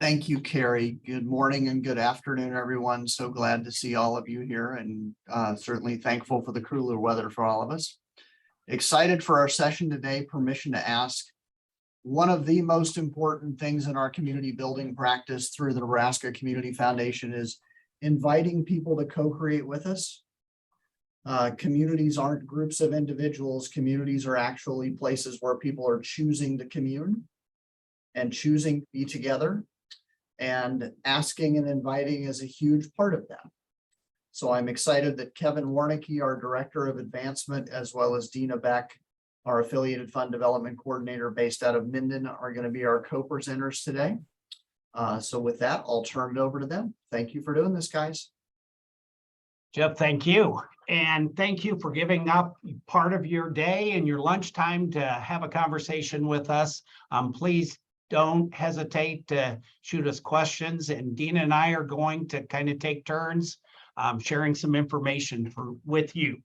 Thank you, Carrie. Good morning and good afternoon, everyone. So glad to see all of you here and certainly thankful for the cooler weather for all of us. Excited for our session today, Permission to Ask. One of the most important things in our community building practice through the Nebraska Community Foundation is inviting people to co-create with us. Communities aren't groups of individuals. Communities are actually places where people are choosing to commune and choosing to be together. And asking and inviting is a huge part of that. So I'm excited that Kevin Warnicki, our Director of Advancement, as well as Dina Beck, our Affiliated Fund Development Coordinator based out of Minden, are going to be our co-presenters today. So with that, I'll turn it over to them. Thank you for doing this, guys. Jeff, thank you. And thank you for giving up part of your day and your lunchtime to have a conversation with us. Please don't hesitate to shoot us questions, and Dina and I are going to kind of take turns sharing some information with you.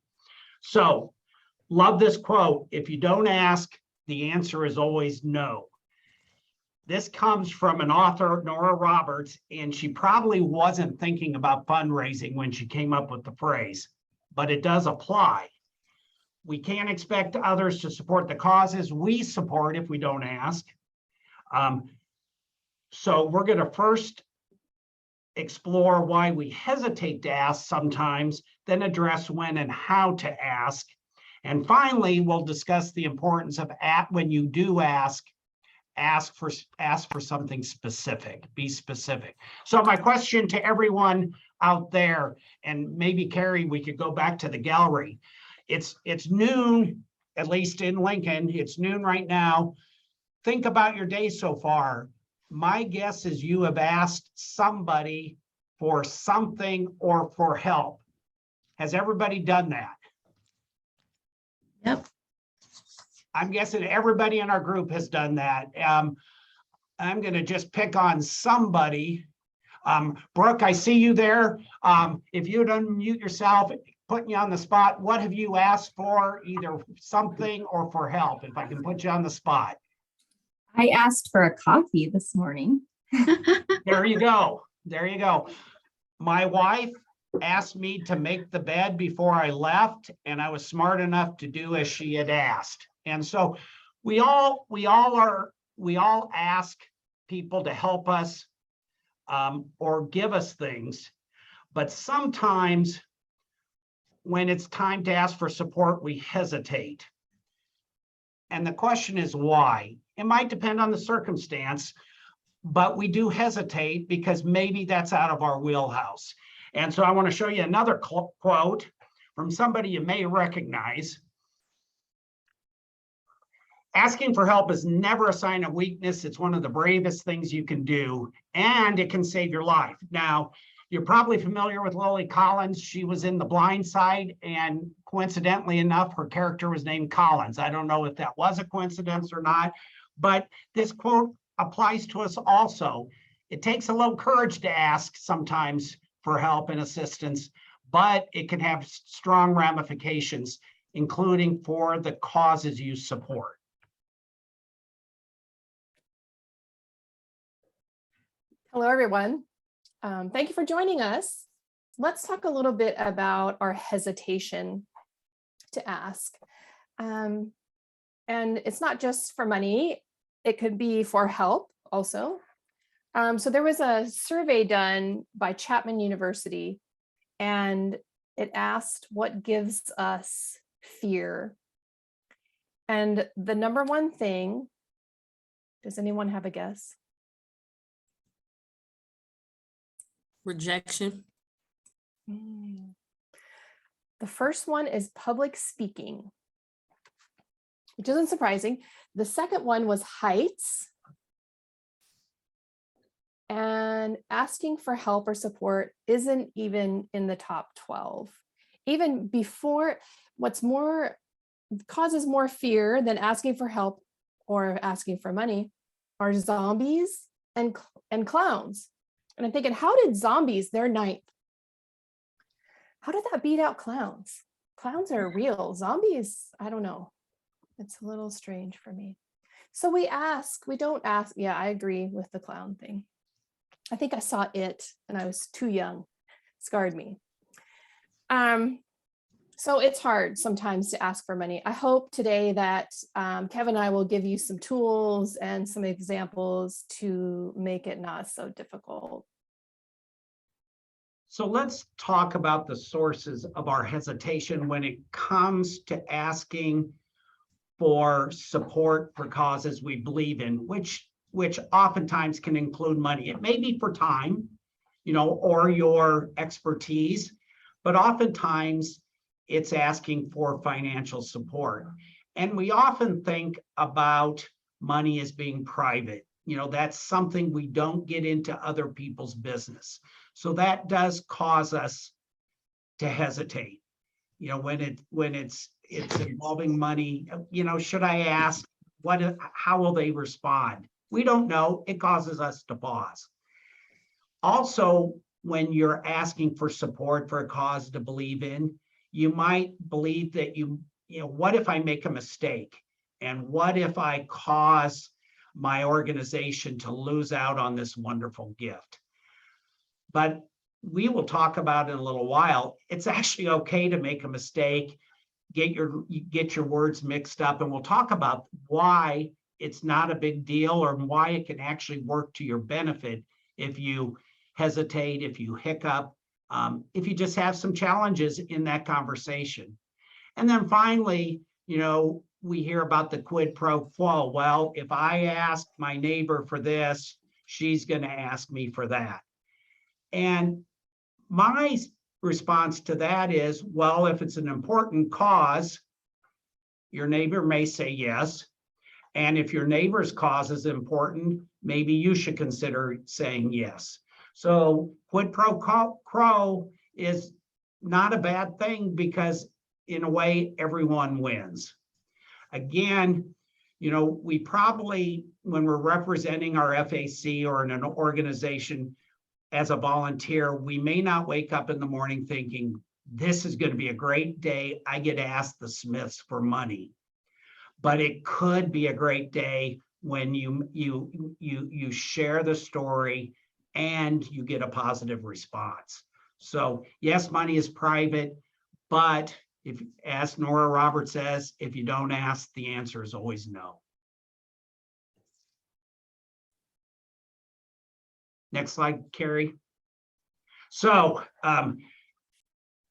So, love this quote: if you don't ask, the answer is always no. This comes from an author, Nora Roberts, and she probably wasn't thinking about fundraising when she came up with the phrase, but it does apply. We can't expect others to support the causes we support if we don't ask. So we're going to first explore why we hesitate to ask sometimes, then address when and how to ask. And finally, we'll discuss the importance of when you do ask for something specific, be specific. So my question to everyone out there, and maybe Carrie, we could go back to the gallery. It's noon, at least in Lincoln, it's noon right now. Think about your day so far. My guess is you have asked somebody for something or for help. Has everybody done that? Yep. I'm guessing everybody in our group has done that. I'm going to just pick on somebody. Brooke, I see you there. If you'd unmute yourself, putting you on the spot, what have you asked for, either something or for help, if I can put you on the spot? I asked for a coffee this morning. There you go. There you go. My wife asked me to make the bed before I left, and I was smart enough to do as she had asked. And so we all ask people to help us or give us things, but sometimes when it's time to ask for support, we hesitate. And the question is why? It might depend on the circumstance, but we do hesitate because maybe that's out of our wheelhouse. And so I want to show you another quote from somebody you may recognize. Asking for help is never a sign of weakness. It's one of the bravest things you can do, and it can save your life. Now, you're probably familiar with Lily Collins. She was in The Blind Side, and coincidentally enough, her character was named Collins. I don't know if that was a coincidence or not, but this quote applies to us also. It takes a little courage to ask sometimes for help and assistance, but it can have strong ramifications, including for the causes you support. Hello, everyone. Thank you for joining us. Let's talk a little bit about our hesitation to ask. And it's not just for money, it could be for help also. So there was a survey done by Chapman University, and it asked what gives us fear. And the number one thing, does anyone have a guess? Rejection. The first one is public speaking, which isn't surprising. The second one was heights. And asking for help or support isn't even in the top 12. Even before, causes more fear than asking for help or asking for money are zombies and clowns. And I'm thinking, how did zombies, they're ninth? How did that beat out clowns? Clowns are real. Zombies, I don't know. It's a little strange for me. So we don't ask. Yeah, I agree with the clown thing. I think I saw it and I was too young, scarred me. So it's hard sometimes to ask for money. I hope today that Kevin and I will give you some tools and some examples to make it not so difficult. So let's talk about the sources of our hesitation when it comes to asking for support for causes we believe in, which oftentimes can include money. It may be for time, or your expertise, but oftentimes it's asking for financial support. And we often think about money as being private. That's something we don't get into other people's business. So that does cause us to hesitate. When it's involving money, should I ask? How will they respond? We don't know. It causes us to pause. Also, when you're asking for support for a cause to believe in, you might believe that what if I make a mistake? And what if I cause my organization to lose out on this wonderful gift? But we will talk about in a little while. It's actually okay to make a mistake, get your words mixed up, and we'll talk about why it's not a big deal or why it can actually work to your benefit if you hesitate, if you hiccup, if you just have some challenges in that conversation. And then finally, we hear about the quid pro quo. Well, if I ask my neighbor for this, she's going to ask me for that. And my response to that is, well, if it's an important cause, your neighbor may say yes. And if your neighbor's cause is important, maybe you should consider saying yes. So quid pro quo is not a bad thing because in a way, everyone wins. Again, we probably, when we're representing our FAC or in an organization as a volunteer, we may not wake up in the morning thinking, this is going to be a great day. I get asked the Smiths for money. But it could be a great day when you share the story and you get a positive response. So yes, money is private, but as Nora Roberts says, if you don't ask, the answer is always no. Next slide, Carrie. So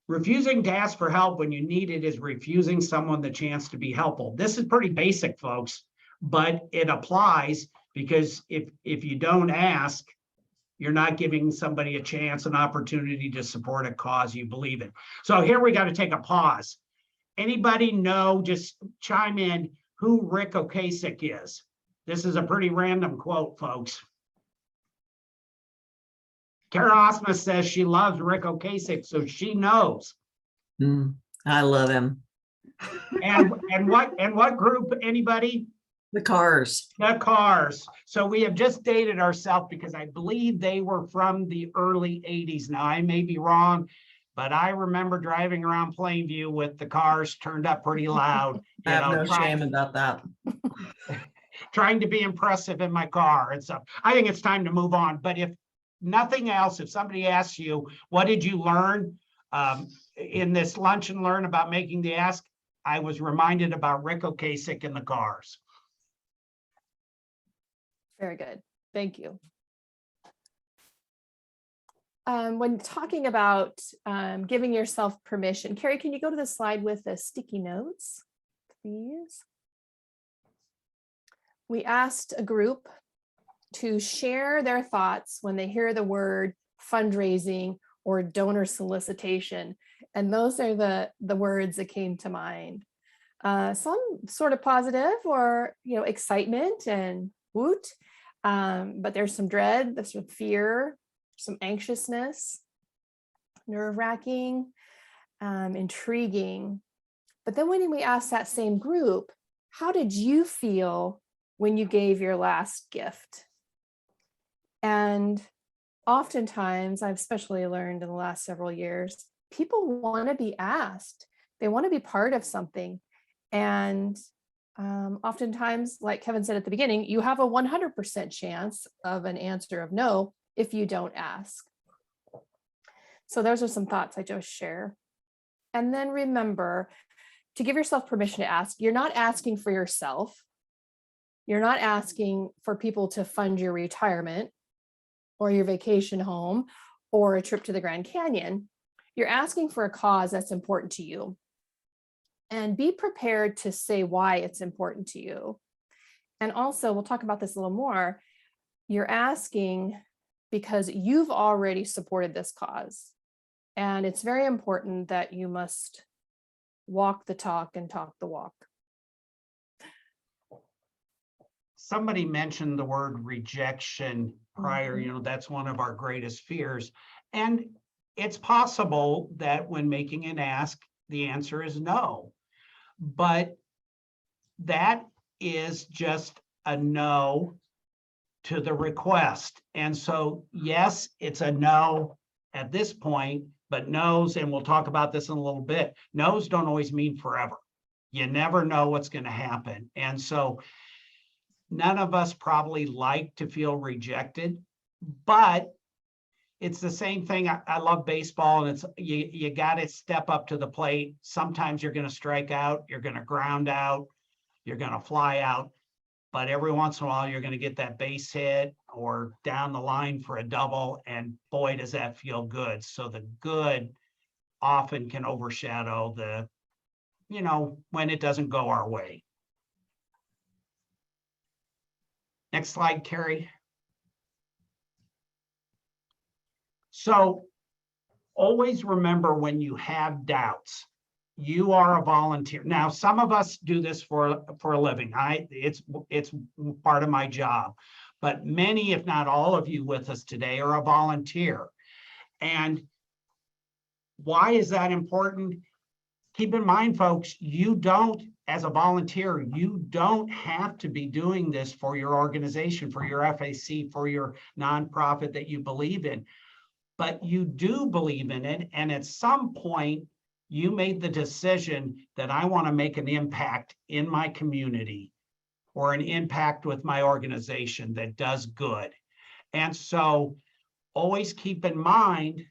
refusing to ask for help when you need it is refusing someone the chance to be helpful. This is pretty basic, folks, but it applies because if you don't ask, you're not giving somebody a chance, an opportunity to support a cause you believe in. So here we got to take a pause. Anybody know, just chime in, who Rick Ocasek is? This is a pretty random quote, folks. Kara Osmus says she loves Rick Ocasek, so she knows. I love him. And what group? Anybody? The Cars. The Cars. So we have just dated ourselves because I believe they were from the early 80s. Now I may be wrong, but I remember driving around Plainview with the Cars turned up pretty loud. I have no shame about that. Trying to be impressive in my car and stuff. I think it's time to move on. But if nothing else, if somebody asks you, what did you learn in this lunch and learn about making the ask? I was reminded about Rick Ocasek and the Cars. Very good. Thank you. When talking about giving yourself permission, Carrie, can you go to the slide with the sticky notes, please? We asked a group to share their thoughts when they hear the word fundraising or donor solicitation. And those are the words that came to mind. Some sort of positive or, excitement and woot, but there's some dread, there's some fear, some anxiousness, nerve-wracking, intriguing. But then when we asked that same group, how did you feel when you gave your last gift? And oftentimes, I've especially learned in the last several years, people want to be asked. They want to be part of something. And oftentimes, like Kevin said at the beginning, you have a 100% chance of an answer of no, if you don't ask. So those are some thoughts I just share. And then remember to give yourself permission to ask. You're not asking for yourself. You're not asking for people to fund your retirement or your vacation home or a trip to the Grand Canyon. You're asking for a cause that's important to you. And be prepared to say why it's important to you. And also, we'll talk about this a little more. You're asking because you've already supported this cause. And it's very important that you must walk the talk and talk the walk. Somebody mentioned the word rejection prior, Mhm. that's one of our greatest fears. And it's possible that when making an ask, the answer is no. But that is just a no to the request. And so, yes, it's a no at this point, but no's, and we'll talk about this in a little bit, no's don't always mean forever. You never know what's going to happen. And so none of us probably like to feel rejected, but it's the same thing. I love baseball, and it's you got to step up to the plate. Sometimes you're going to strike out, you're going to ground out, you're going to fly out, but every once in a while you're going to get that base hit or down the line for a double, and boy, does that feel good. So the good often can overshadow the, when it doesn't go our way. Next slide, Carrie. So always remember, when you have doubts, you are a volunteer. Now, some of us do this for a living. It's part of my job, but many, if not all of you with us today, are a volunteer. And why is that important? Keep in mind, folks, you don't, as a volunteer, you don't have to be doing this for your organization, for your FAC, for your nonprofit that you believe in, but you do believe in it. And at some point, you made the decision that I want to make an impact in my community or an impact with my organization that does good. And so always keep in mind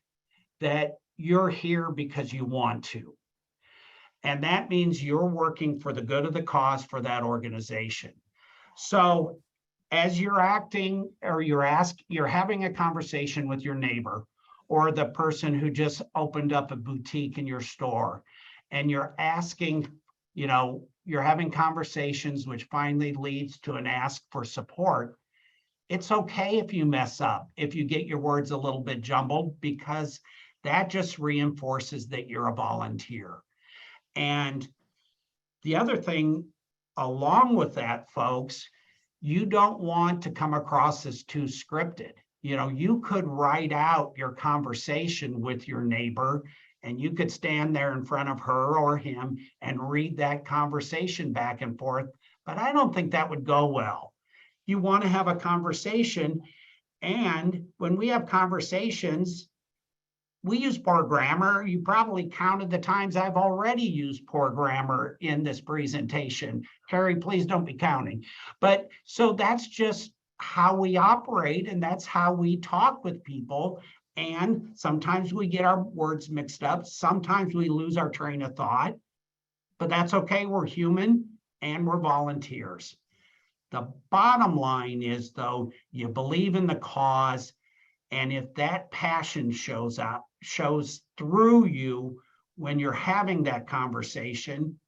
that you're here because you want to. And that means you're working for the good of the cause for that organization. So as you're acting, or you're having a conversation with your neighbor or the person who just opened up a boutique in your store, and you're asking, you're having conversations which finally leads to an ask for support. It's okay if you mess up, if you get your words a little bit jumbled, because that just reinforces that you're a volunteer. And the other thing along with that, folks, you don't want to come across as too scripted. You could write out your conversation with your neighbor, and you could stand there in front of her or him and read that conversation back and forth, but I don't think that would go well. You want to have a conversation, and when we have conversations, we use poor grammar. You probably counted the times I've already used poor grammar in this presentation. Carrie, please don't be counting. But so that's just how we operate, and that's how we talk with people. And sometimes we get our words mixed up. Sometimes we lose our train of thought, but that's okay. We're human and we're volunteers. The bottom line is, though, you believe in the cause, and if that passion shows through you when you're having that conversation,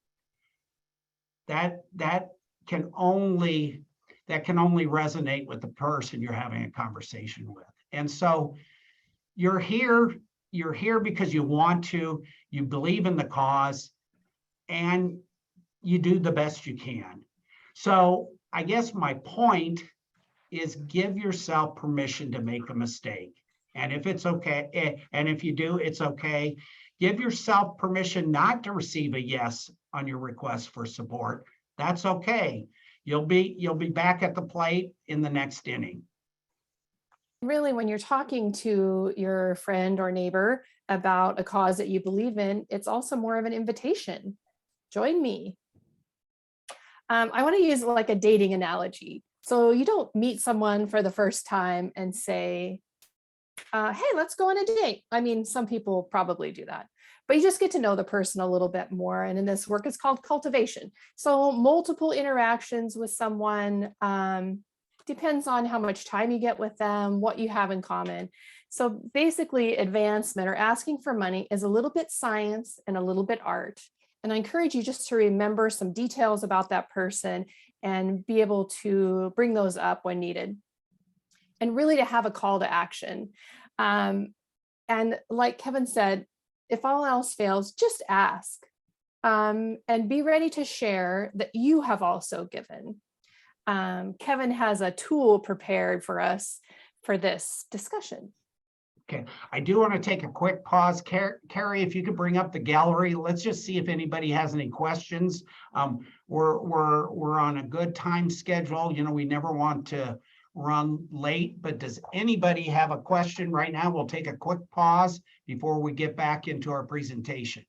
that can only resonate with the person you're having a conversation with. And so you're here because you want to, you believe in the cause, and you do the best you can. So I guess my point is, give yourself permission to make a mistake. And if it's okay, and if you do, it's okay. Give yourself permission not to receive a yes on your request for support. That's okay. You'll be back at the plate in the next inning. Really, when you're talking to your friend or neighbor about a cause that you believe in, it's also more of an invitation. Join me. I want to use like a dating analogy. So you don't meet someone for the first time and say, hey, let's go on a date. I mean, some people probably do that, but you just get to know the person a little bit more. And in this work, it's called cultivation. So multiple interactions with someone, depends on how much time you get with them, what you have in common. So basically, advancement or asking for money is a little bit science and a little bit art. And I encourage you just to remember some details about that person and be able to bring those up when needed. And really to have a call to action. And like Kevin said, if all else fails, just ask, and be ready to share that you have also given. Kevin has a tool prepared for us for this discussion. Okay, I do want to take a quick pause. Carrie, if you could bring up the gallery, let's just see if anybody has any questions. We're on a good time schedule. You know, we never want to run late, but does anybody have a question right now? We'll take a quick pause before we get back into our presentation.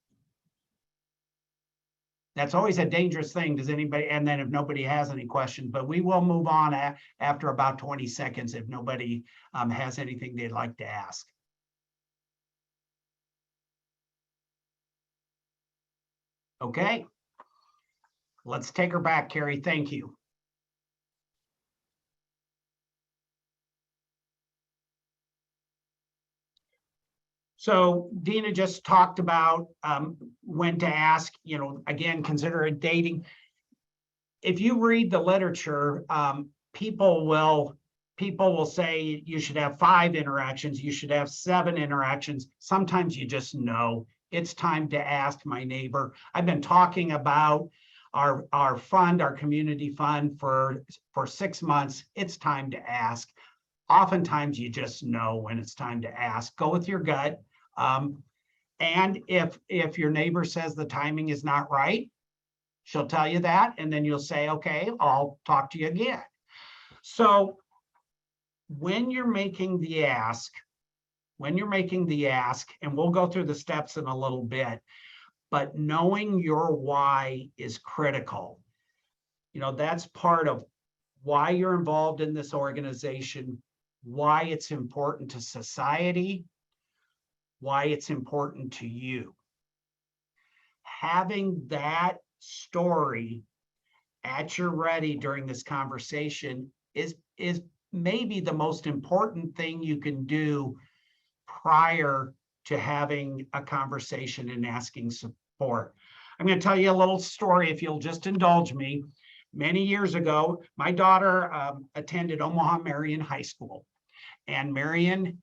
That's always a dangerous thing. Does anybody, and then if nobody has any questions, but we will move on after about 20 seconds if nobody has anything they'd like to ask. Okay. Let's take her back, Carrie. Thank you. So Dina just talked about when to ask, you know, again, consider it dating. If you read the literature, people will say you should have 5 interactions, you should have 7 interactions. Sometimes you just know it's time to ask my neighbor. I've been talking about our fund, our community fund for 6 months. It's time to ask. Oftentimes you just know when it's time to ask. Go with your gut. And if your neighbor says the timing is not right, she'll tell you that, and then you'll say, okay, I'll talk to you again. So when you're making the ask, and we'll go through the steps in a little bit, but knowing your why is critical. You know, that's part of why you're involved in this organization, why it's important to society, why it's important to you. Having that story at your ready during this conversation is maybe the most important thing you can do prior to having a conversation and asking support. I'm going to tell you a little story, if you'll just indulge me. Many years ago, my daughter attended Omaha Marion High School, and Marion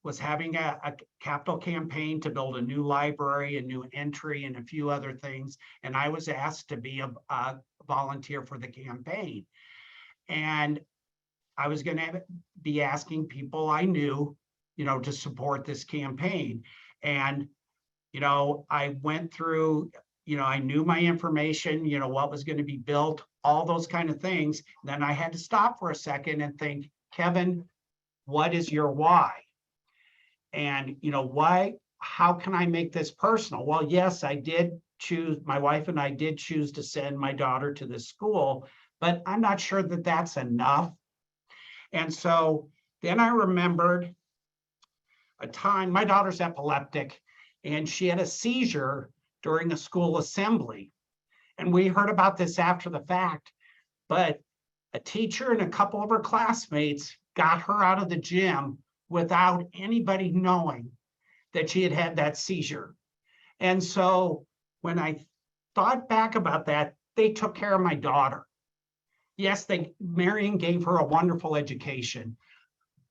was having a capital campaign to build a new library, a new entry, and a few other things. And I was asked to be a volunteer for the campaign. And I was going to be asking people I knew, you know, to support this campaign. And, you know, I went through, you know, I knew my information, you know, what was going to be built, all those kind of things. Then I had to stop for a second and think, Kevin, what is your why? And, you know, why, how can I make this personal? Well, yes, I did choose, my wife and I did choose to send my daughter to this school, but I'm not sure that that's enough. And so then I remembered a time, my daughter's epileptic, and she had a seizure during a school assembly. And we heard about this after the fact, but a teacher and a couple of her classmates got her out of the gym without anybody knowing that she had had that seizure. And so when I thought back about that, they took care of my daughter. Yes, Marion gave her a wonderful education,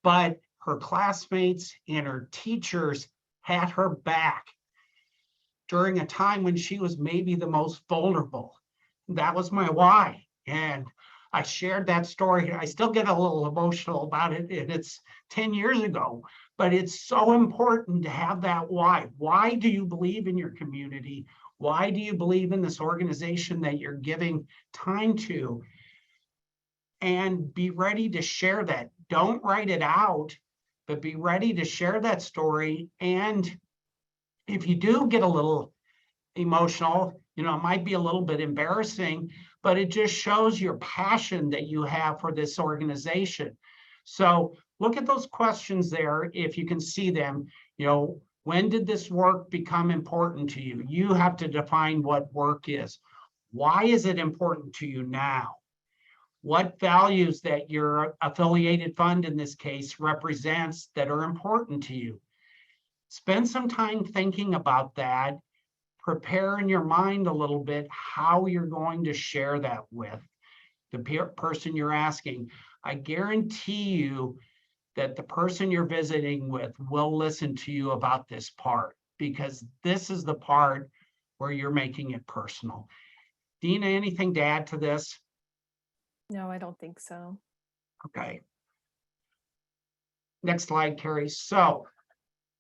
but her classmates and her teachers had her back during a time when she was maybe the most vulnerable. That was my why. And I shared that story. I still get a little emotional about it, and it's 10 years ago, but it's so important to have that why. Why do you believe in your community? Why do you believe in this organization that you're giving time to? And be ready to share that. Don't write it out, but be ready to share that story. And if you do get a little emotional, you know, it might be a little bit embarrassing, but it just shows your passion that you have for this organization. So look at those questions there if you can see them. You know, when did this work become important to you? You have to define what work is. Why is it important to you now? What values that your affiliated fund in this case represents that are important to you? Spend some time thinking about that. Prepare in your mind a little bit how you're going to share that with the person you're asking. I guarantee you that the person you're visiting with will listen to you about this part, because this is the part where you're making it personal. Dina, anything to add to this? No, I don't think so. Okay. Next slide, Carrie. So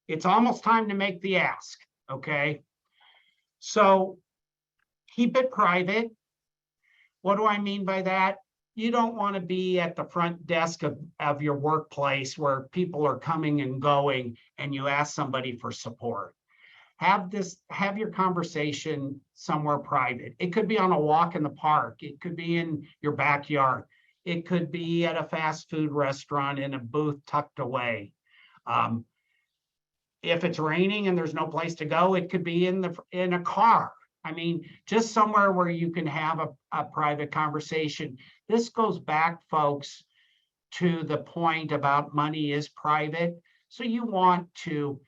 it's almost time to make the ask, okay? So keep it private. What do I mean by that? You don't want to be at the front desk of your workplace where people are coming and going and you ask somebody for support. Have your conversation somewhere private. It could be on a walk in the park. It could be in your backyard. It could be at a fast food restaurant in a booth tucked away. If it's raining and there's no place to go, it could be in a car. I mean, just somewhere where you can have a private conversation. This goes back, folks, to the point about money is private. So you want to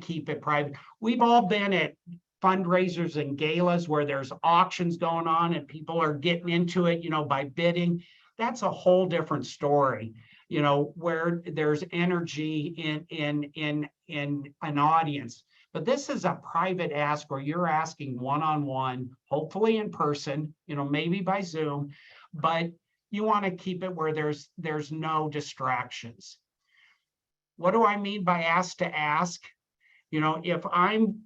keep it private. We've all been at fundraisers and galas where there's auctions going on and people are getting into it, you know, by bidding. That's a whole different story, you know, where there's energy in an audience. But this is a private ask where you're asking one-on-one, hopefully in person, you know, maybe by Zoom, but you want to keep it where there's no distractions. What do I mean by ask to ask? You know, if I'm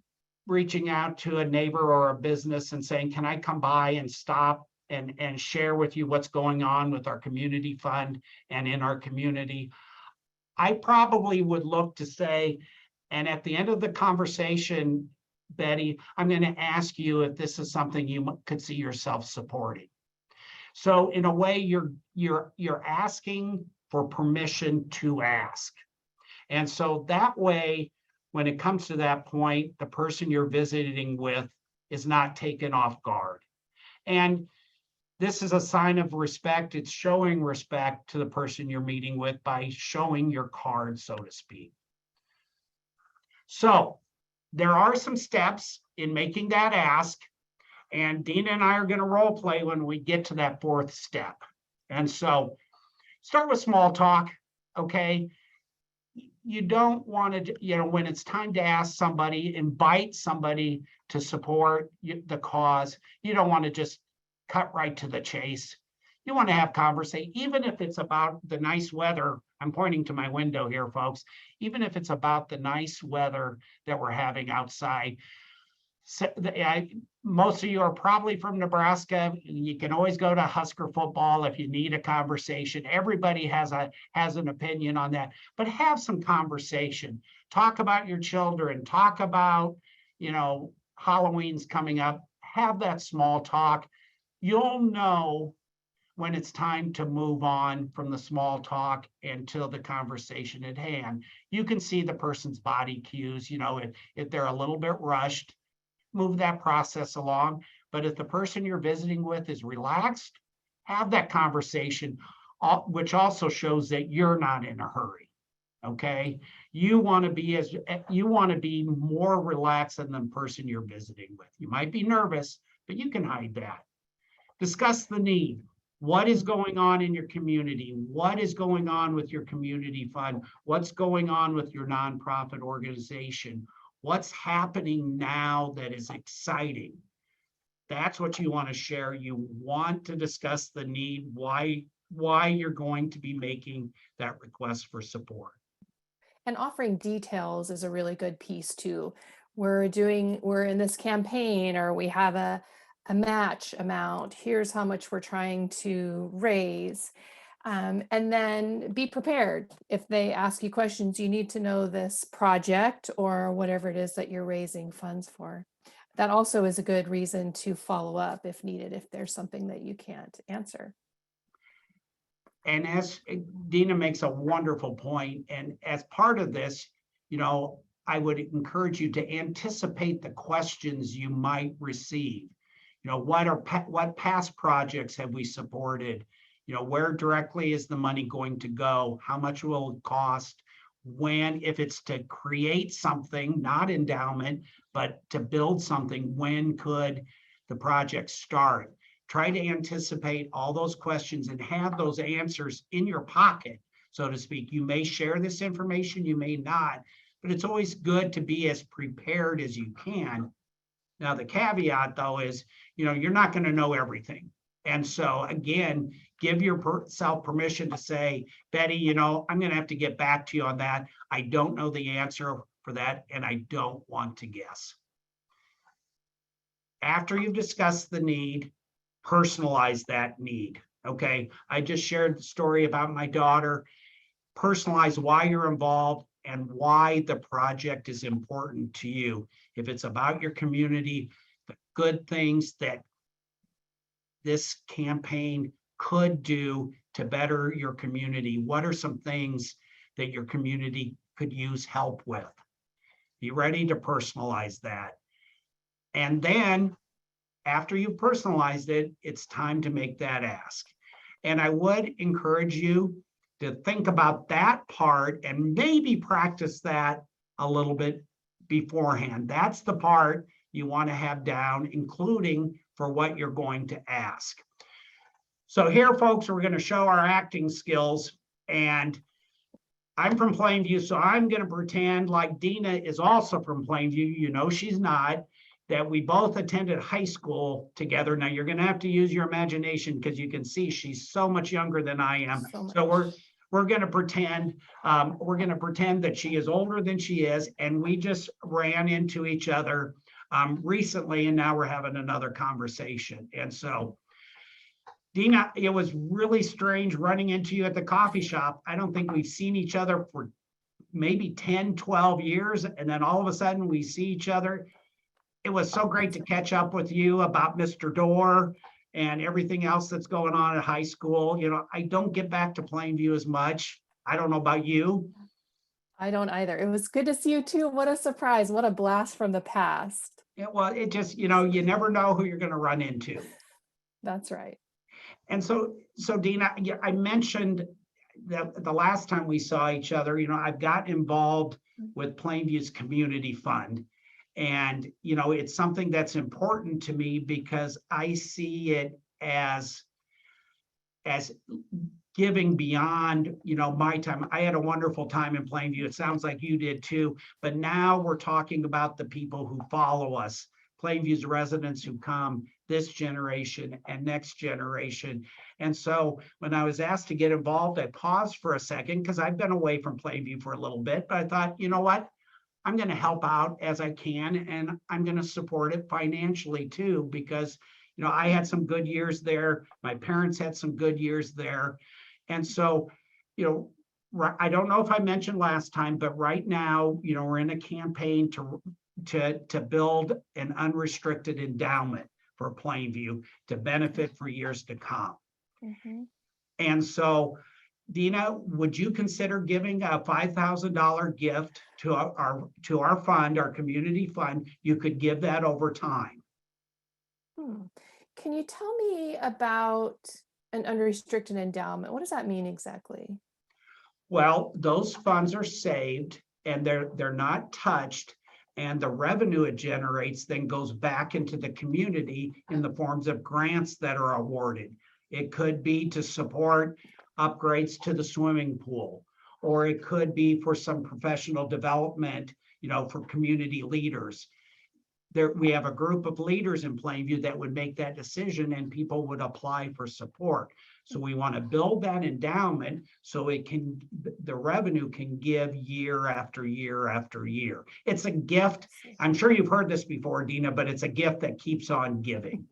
reaching out to a neighbor or a business and saying, can I come by and stop and share with you what's going on with our community fund and in our community, I probably would look to say, and at the end of the conversation, Betty, I'm going to ask you if this is something you could see yourself supporting. So in a way, you're asking for permission to ask. And so that way, when it comes to that point, the person you're visiting with is not taken off guard. And this is a sign of respect. It's showing respect to the person you're meeting with by showing your card, so to speak. So there are some steps in making that ask, and Dina and I are going to role play when we get to that fourth step. And so start with small talk, okay? You don't want to, you know, when it's time to ask somebody, invite somebody to support the cause, you don't want to just cut right to the chase. You want to have conversation, even if it's about the nice weather. I'm pointing to my window here, folks. Even if it's about the nice weather that we're having outside. So, most of you are probably from Nebraska. You can always go to Husker football if you need a conversation. Everybody has an opinion on that, but have some conversation. Talk about your children. Talk about, you know, Halloween's coming up. Have that small talk. You'll know when it's time to move on from the small talk until the conversation at hand. You can see the person's body cues, you know, if they're a little bit rushed, move that process along. But if the person you're visiting with is relaxed, have that conversation, which also shows that you're not in a hurry. Okay, you want to be more relaxed than the person you're visiting with. You might be nervous, but you can hide that. Discuss the need. What is going on in your community? What is going on with your community fund? What's going on with your nonprofit organization? What's happening now that is exciting? That's what you want to share. You want to discuss the need, why you're going to be making that request for support. And offering details is a really good piece too. We're in this campaign, or we have a match amount. Here's how much we're trying to raise. And then be prepared. If they ask you questions, you need to know this project or whatever it is that you're raising funds for. That also is a good reason to follow up if needed, if there's something that you can't answer. And as Dina makes a wonderful point, and as part of this, I would encourage you to anticipate the questions you might receive. What past projects have we supported? Where directly is the money going to go? How much will it cost? When, if it's to create something, not endowment, but to build something, when could the project start? Try to anticipate all those questions and have those answers in your pocket, so to speak. You may share this information, you may not, but it's always good to be as prepared as you can. Now, the caveat though is, you're not going to know everything. And so again, give yourself permission to say, Betty, I'm going to have to get back to you on that. I don't know the answer for that, and I don't want to guess. After you've discussed the need, personalize that need. Okay. I just shared the story about my daughter. Personalize why you're involved and why the project is important to you. If it's about your community, the good things that this campaign could do to better your community. What are some things that your community could use help with? Be ready to personalize that. And then after you've personalized it, it's time to make that ask. And I would encourage you to think about that part and maybe practice that a little bit beforehand. That's the part you want to have down, including for what you're going to ask. So here, folks, we're going to show our acting skills. And I'm from Plainview, so I'm going to pretend like Dina is also from Plainview. She's not. That we both attended high school together. Now you're going to have to use your imagination because you can see she's so much younger than I am. So we're going to pretend that she is older than she is, and we just ran into each other recently, and now we're having another conversation. And so, Dina, it was really strange running into you at the coffee shop. I don't think we've seen each other for maybe 10, 12 years, and then all of a sudden we see each other. It was so great to catch up with you about Mr. Dorr and everything else that's going on at high school. I don't get back to Plainview as much. I don't know about you. I don't either. It was good to see you too. What a surprise. What a blast from the past. Yeah, well, it just, you never know who you're going to run into. That's right. And so Dina, I mentioned that the last time we saw each other, I've got involved with Plainview's community fund. And, it's something that's important to me because I see it as giving beyond, my time. I had a wonderful time in Plainview. It sounds like you did too. But now we're talking about the people who follow us, Plainview's residents who come this generation and next generation. And so when I was asked to get involved, I paused for a second because I've been away from Plainview for a little bit. But I thought, you know what? I'm going to help out as I can, and I'm going to support it financially too, because, I had some good years there. My parents had some good years there. And so, I don't know if I mentioned last time, but right now, we're in a campaign to build an unrestricted endowment for Plainview to benefit for years to come. Mm-hmm. And so, Dina, would you consider giving a $5,000 gift to our fund, our community fund? You could give that over time. Can you tell me about an unrestricted endowment? What does that mean exactly? Well, those funds are saved and they're not touched, and the revenue it generates then goes back into the community in the forms of grants that are awarded. It could be to support upgrades to the swimming pool, or it could be for some professional development, for community leaders. We have a group of leaders in Plainview that would make that decision, and people would apply for support. So we want to build that endowment so the revenue can give year after year after year. It's a gift. I'm sure you've heard this before, Dina, but it's a gift that keeps on giving.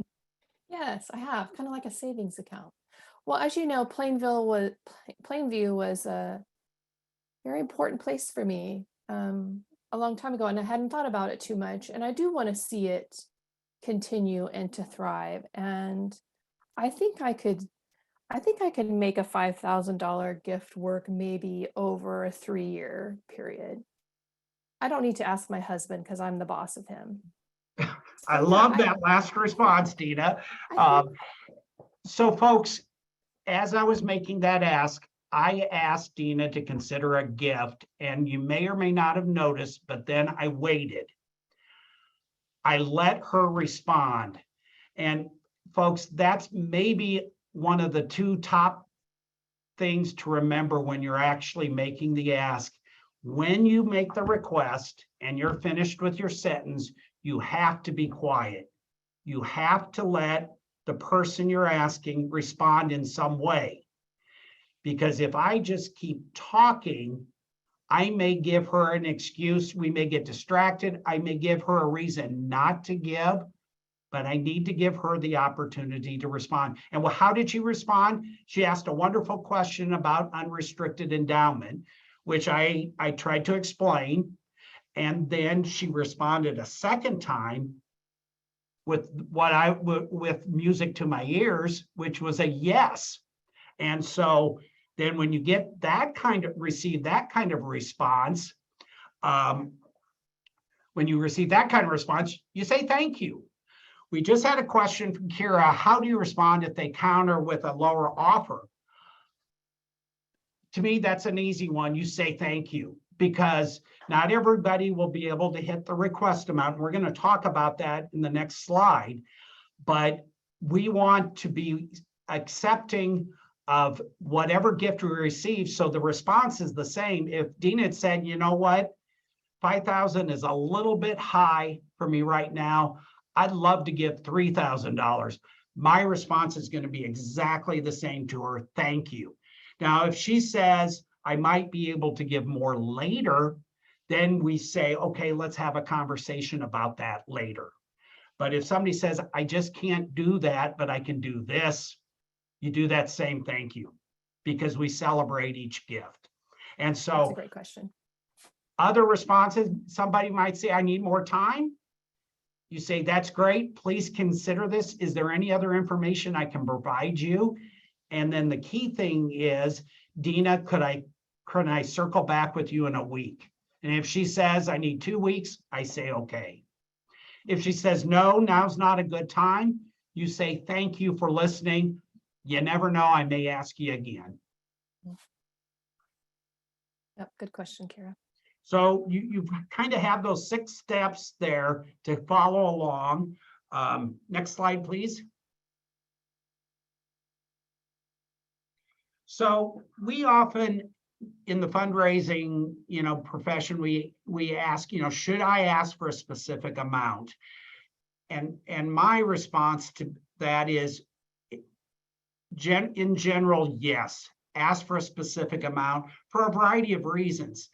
Yes, I have, kind of like a savings account. Well, as you know, Plainview was a very important place for me a long time ago, and I hadn't thought about it too much. And I do want to see it continue and to thrive. And I think I could I think I can make a $5,000 gift work maybe over a 3-year period. I don't need to ask my husband because I'm the boss of him. I So, yeah, love that last response, Dina. I think- So folks, as I was making that ask, I asked Dina to consider a gift, and you may or may not have noticed, but then I waited. I let her respond. And folks, that's maybe one of the 2 top things to remember when you're actually making the ask. When you make the request and you're finished with your sentence, you have to be quiet. You have to let the person you're asking respond in some way. Because if I just keep talking, I may give her an excuse. We may get distracted. I may give her a reason not to give, but I need to give her the opportunity to respond. And well, how did she respond? She asked a wonderful question about unrestricted endowment, which I tried to explain. And then she responded a second time with with music to my ears, which was a yes. And so then when you get receive that kind of response, when you receive that kind of response, you say thank you. We just had a question from Kira. How do you respond if they counter with a lower offer? To me, that's an easy one. You say thank you, because not everybody will be able to hit the request amount. We're going to talk about that in the next slide, but we want to be accepting of whatever gift we receive. So the response is the same. If Dina had said, you know what, 5,000 is a little bit high for me right now, I'd love to give $3,000. My response is going to be exactly the same to her. Thank you. Now, if she says, I might be able to give more later, then we say, okay, let's have a conversation about that later. But if somebody says, I just can't do that, but I can do this, you do that same thank you, because we celebrate each gift. And That's so a great question. other responses, somebody might say, I need more time. You say, that's great. Please consider this. Is there any other information I can provide you? And then the key thing is, Dina, could I circle back with you in a week? And if she says, I need 2 weeks, I say, okay. If she says, no, now's not a good time, you say, thank you for listening. You never know, I may ask you again. Yep, good question, Kara. So you kind of have those 6 steps there to follow along. Next slide, please. So we often, in the fundraising, profession, we ask, should I ask for a specific amount? And my response to that is, in general, yes. Ask for a specific amount for a variety of reasons.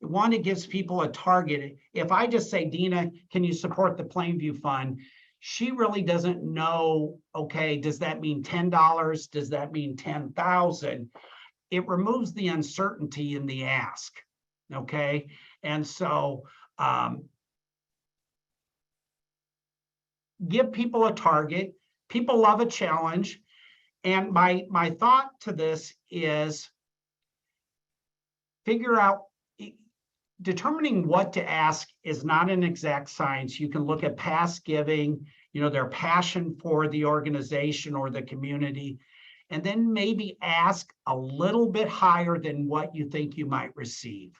One, it gives people a target. If I just say, Dina, can you support the Plainview Fund? She really doesn't know, okay, does that mean $10? Does that mean 10,000? It removes the uncertainty in the ask, okay? And so give people a target. People love a challenge. And my thought to this is figure out, determining what to ask is not an exact science. You can look at past giving, their passion for the organization or the community, and then maybe ask a little bit higher than what you think you might receive.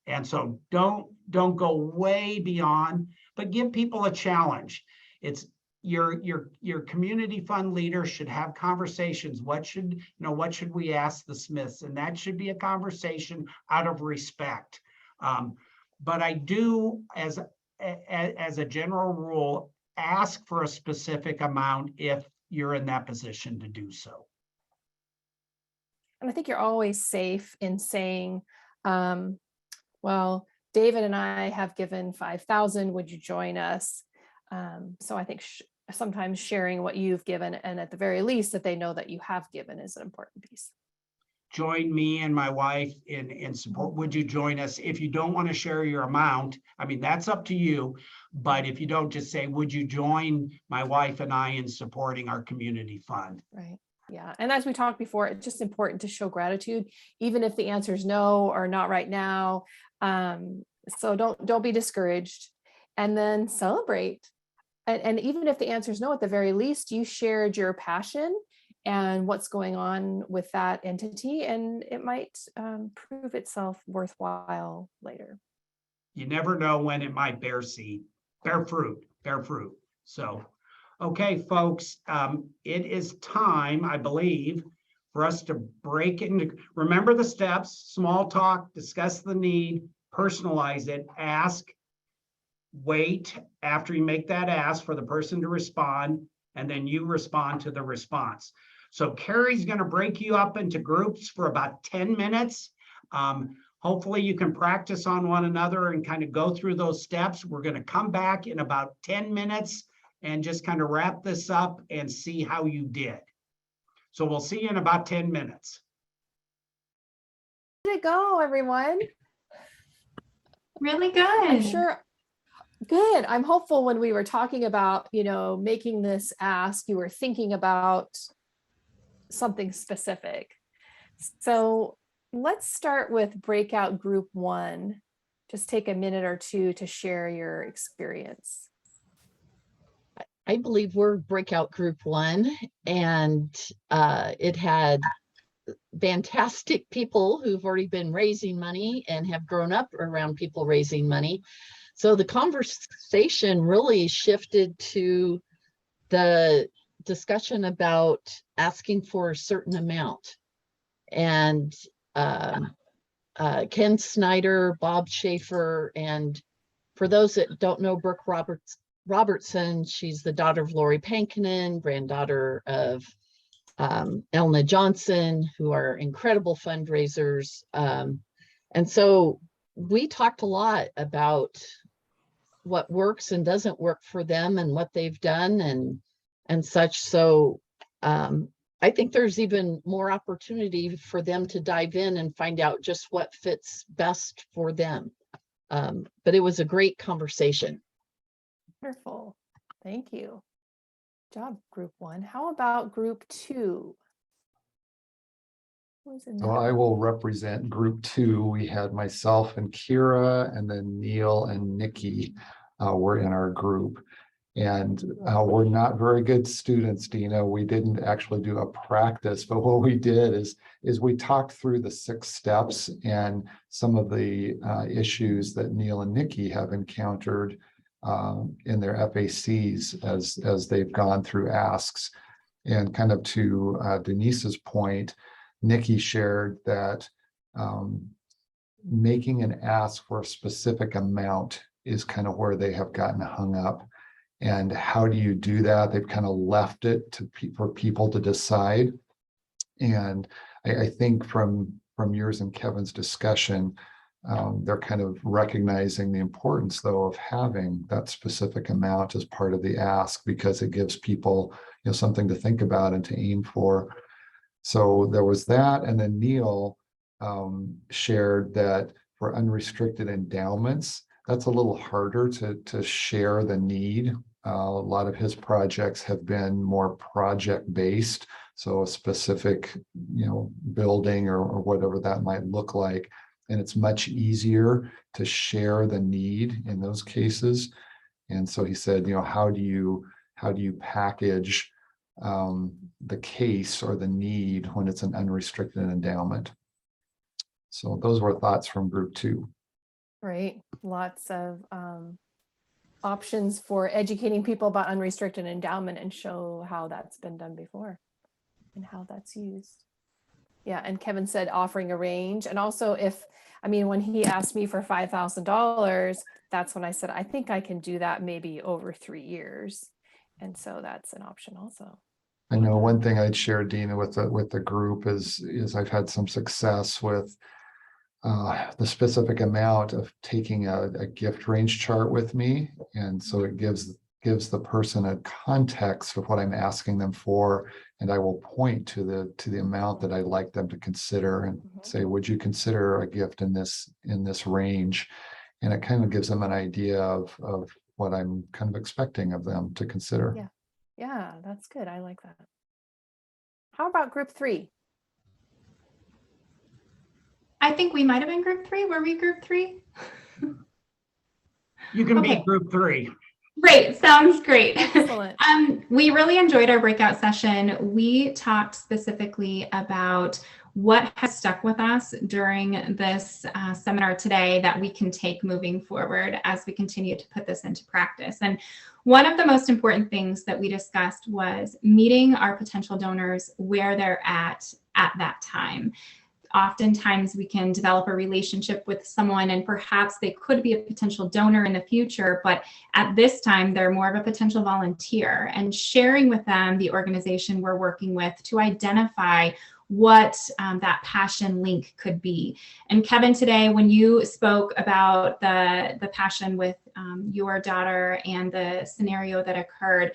And so don't go way beyond, but give people a challenge. It's your community fund leader should have conversations. What should we ask the Smiths? And that should be a conversation out of respect. But I do, as a general rule, ask for a specific amount if you're in that position to do so. And I think you're always safe in saying, well, David and I have given 5,000. Would you join us? So I think sometimes sharing what you've given, and at the very least that they know that you have given, is an important piece. Join me and my wife in support. Would you join us? If you don't want to share your amount, I mean, that's up to you. But if you don't, just say, would you join my wife and I in supporting our community fund? Right. Yeah. And as we talked before, it's just important to show gratitude, even if the answer is no or not right now. So don't be discouraged, and then celebrate. And even if the answer is no, at the very least, you shared your passion and what's going on with that entity, and it might prove itself worthwhile later. You never know when it might bear fruit. So, okay, folks, it is time, I believe, for us to break into, remember the steps: small talk, discuss the need, personalize it, ask, wait after you make that ask for the person to respond, and then you respond to the response. So Carrie's going to break you up into groups for about 10 minutes. Hopefully you can practice on one another and kind of go through those steps. We're going to come back in about 10 minutes and just kind of wrap this up and see how you did. So we'll see you in about 10 minutes. How did it go, everyone? Really good. I'm sure. Good. I'm hopeful when we were talking about, making this ask, you were thinking about something specific. So let's start with breakout group 1. Just take a minute or two to share your experience. I believe we're breakout group 1, and it had fantastic people who've already been raising money and have grown up around people raising money. So the conversation really shifted to the discussion about asking for a certain amount. And Ken Snyder, Bob Schaefer, and for those that don't know Brooke Robertson, she's the daughter of Lori Pankinen, granddaughter of Elna Johnson, who are incredible fundraisers. And so we talked a lot about what works and doesn't work for them and what they've done and such. So I think there's even more opportunity for them to dive in and find out just what fits best for them. But it was a great conversation. Wonderful. Thank you. Good job, group 1. How about group 2? So I will represent group 2. We had myself and Kira, and then Neil and Nikki were in our group. And we're not very good students, Dina. We didn't actually do a practice, but what we did is we talked through the 6 steps and some of the issues that Neil and Nikki have encountered in their FACs as they've gone through asks. And kind of to Denise's point, Nikki shared that making an ask for a specific amount is kind of where they have gotten hung up. And how do you do that? They've kind of left it for people to decide. And I think from yours and Kevin's discussion, they're kind of recognizing the importance, though, of having that specific amount as part of the ask, because it gives people, something to think about and to aim for. So there was that. And then Neil shared that for unrestricted endowments, that's a little harder to share the need. A lot of his projects have been more project-based, so a specific, building or whatever that might look like. And it's much easier to share the need in those cases. And so he said, how do you package the case or the need when it's an unrestricted endowment? So those were thoughts from group 2. Right. Lots of options for educating people about unrestricted endowment and show how that's been done before and how that's used. Yeah. And Kevin said offering a range. And also when he asked me for $5,000, that's when I said, I think I can do that maybe over 3 years. And so that's an option also. I know one thing I'd share, Dina, with the group is I've had some success with the specific amount of taking a gift range chart with me. And so it gives the person a context of what I'm asking them for. And I will point to the amount that I'd like them to consider and say, would you consider a gift in this range? And it kind of gives them an idea of what I'm kind of expecting of them to consider. Yeah, that's good. I like that. How about group 3? I think we might have been group 3. Were we group 3? You can be Okay. group 3. Great, sounds great. Excellent. We really enjoyed our breakout session. We talked specifically about what has stuck with us during this seminar today that we can take moving forward as we continue to put this into practice. And one of the most important things that we discussed was meeting our potential donors where they're at that time. Oftentimes we can develop a relationship with someone and perhaps they could be a potential donor in the future, but at this time they're more of a potential volunteer, and sharing with them the organization we're working with to identify what that passion link could be. And Kevin, today, when you spoke about the passion with your daughter and the scenario that occurred,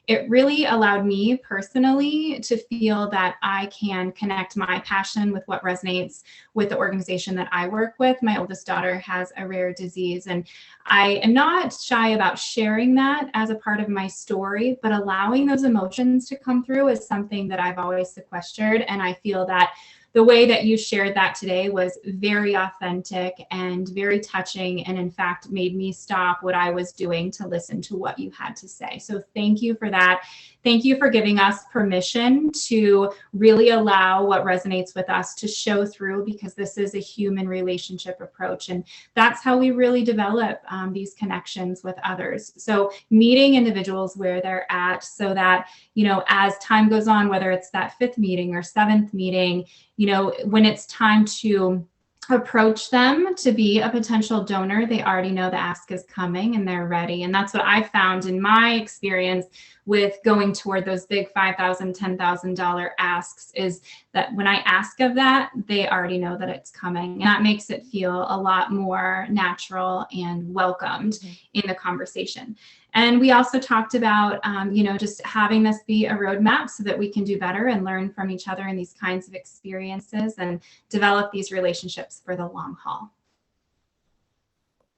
it really allowed me personally to feel that I can connect my passion with what resonates with the organization that I work with. My oldest daughter has a rare disease, and I am not shy about sharing that as a part of my story, but allowing those emotions to come through is something that I've always sequestered. And I feel that the way that you shared that today was very authentic and very touching, and in fact made me stop what I was doing to listen to what you had to say. So thank you for that. Thank you for giving us permission to really allow what resonates with us to show through, because this is a human relationship approach, and that's how we really develop these connections with others. So meeting individuals where they're at, so that, you know, as time goes on, whether it's that 5th meeting or 7th meeting, you know, when it's time to approach them to be a potential donor, they already know the ask is coming and they're ready. And that's what I found in my experience with going toward those big $5,000, $10,000 asks, is that when I ask of that, they already know that it's coming. And that makes it feel a lot more natural and welcomed in the conversation. And we also talked about, you know, just having this be a roadmap so that we can do better and learn from each other in these kinds of experiences and develop these relationships for the long haul.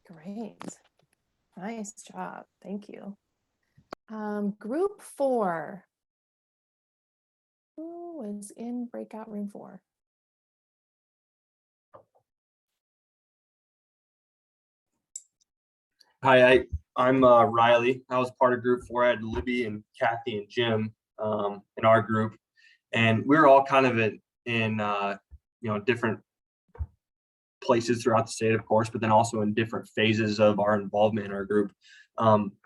Great. Nice job. Thank you. Group 4. Who is in breakout room 4? Hi, I'm Riley. I was part of group 4. I had Libby and Kathy and Jim in our group, and we were all kind of in you know, different places throughout the state, of course, but then also in different phases of our involvement in our group.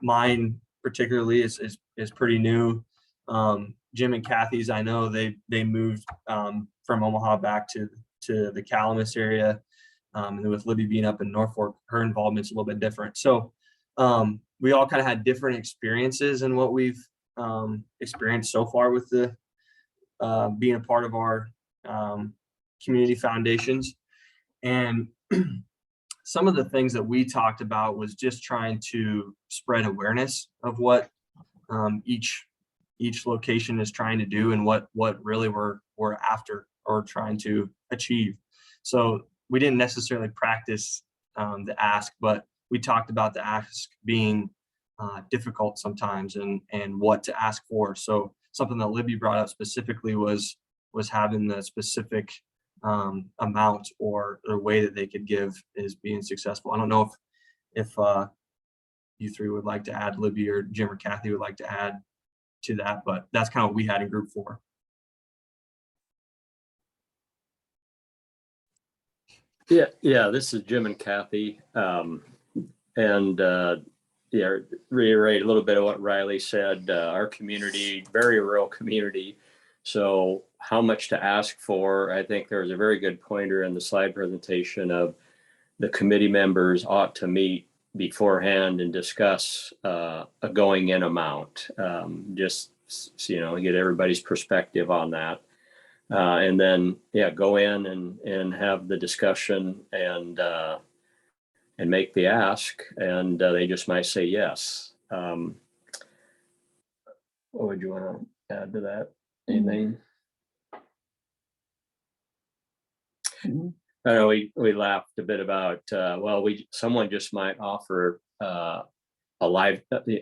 Mine particularly is pretty new. Jim and Kathy's, I know they moved from Omaha back to the Calamus area. And then with Libby being up in Norfolk, her involvement's a little bit different. So we all kind of had different experiences in what we've experienced so far with the being a part of our community foundations. And some of the things that we talked about was just trying to spread awareness of what each location is trying to do and what really we're after or trying to achieve. So we didn't necessarily practice the ask, but we talked about the ask being difficult sometimes and what to ask for. So something that Libby brought up specifically was having the specific amount or way that they could give is being successful. I don't know if you three would like to add, Libby or Jim or Kathy would like to add to that, but that's kind of what we had in group 4. Yeah, this is Jim and Kathy. Yeah, reiterate a little bit of what Riley said. Our community, very rural community. So how much to ask for? I think there's a very good pointer in the slide presentation of the committee members ought to meet beforehand and discuss a going in amount. Just, you know, get everybody's perspective on that. And then, yeah, go in and have the discussion and make the ask, and they just might say yes. What would you want to add to that? Anything? I know we laughed a bit about, well, someone just might offer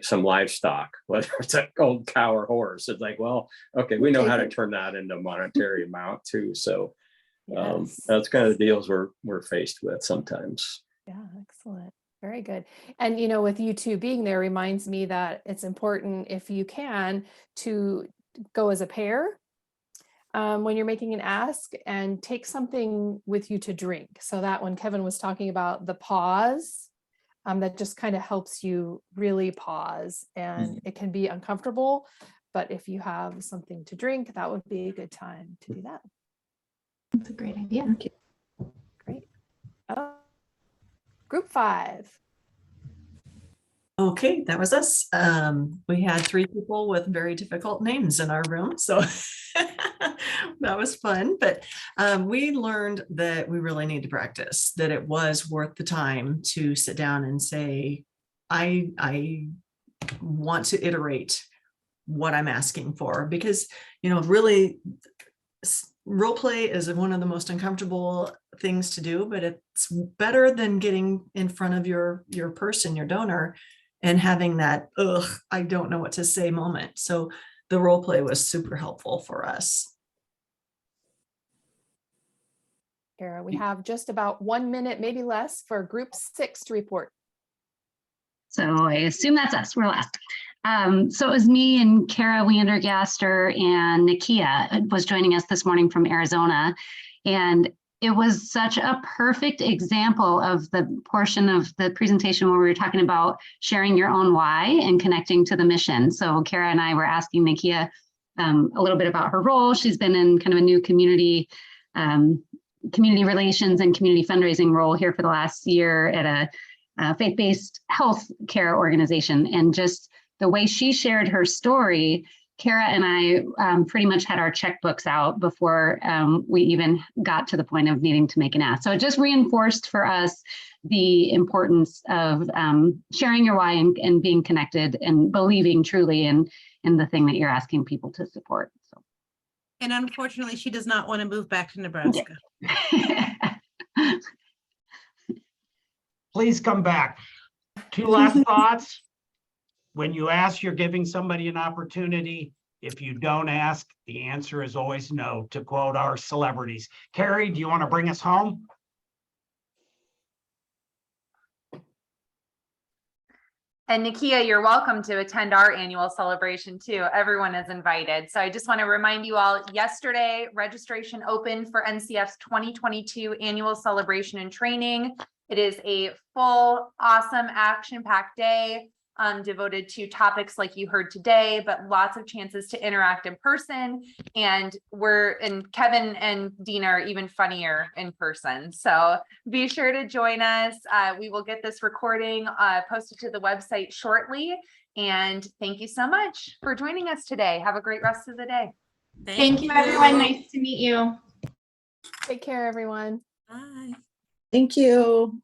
some livestock, whether it's an old cow or horse. It's like, well, okay, we know how to turn that into a monetary amount too. So Yes. that's kind of the deals we're faced with sometimes. Yeah, excellent. Very good. And, you know, with you two being there reminds me that it's important, if you can, to go as a pair when you're making an ask, and take something with you to drink. So that when Kevin was talking about the pause, that just kind of helps you really pause, and it can be uncomfortable, but if you have something to drink, that would be a good time to do that. That's a great idea. Great. Group 5. Okay, that was us. We had 3 people with very difficult names in our room, so that was fun. But we learned that we really need to practice, that it was worth the time to sit down and say, I want to iterate what I'm asking for, because, you know, really role play is one of the most uncomfortable things to do, but it's better than getting in front of your person, your donor, and having that, ugh, I don't know what to say moment. So the role play was super helpful for us. Kara, we have just about 1 minute, maybe less, for group 6 to report. So I assume that's us. We're last. So it was me and Kara Wandergaster, and Nakia was joining us this morning from Arizona. And it was such a perfect example of the portion of the presentation where we were talking about sharing your own why and connecting to the mission. So Kara and I were asking Nakia a little bit about her role. She's been in kind of a new community relations and community fundraising role here for the last year at a faith-based health care organization. And just the way she shared her story, Kara and I pretty much had our checkbooks out before we even got to the point of needing to make an ask. So it just reinforced for us the importance of sharing your why and being connected and believing truly in the thing that you're asking people to support. So. And unfortunately, she does not want to move back to Nebraska. Please come back. 2 last thoughts. When you ask, you're giving somebody an opportunity. If you don't ask, the answer is always no, to quote our celebrities. Carrie, do you want to bring us home? And Nakia, you're welcome to attend our annual celebration too. Everyone is invited. So I just want to remind you all, yesterday, registration opened for NCF's 2022 annual celebration and training. It is a full, awesome, action-packed day devoted to topics like you heard today, but lots of chances to interact in person. And Kevin and Dina are even funnier in person. So be sure to join us. We will get this recording posted to the website shortly. And thank you so much for joining us today. Have a great rest of the day. Thank you, everyone. Nice to meet you. Take care, everyone. Bye. Thank you.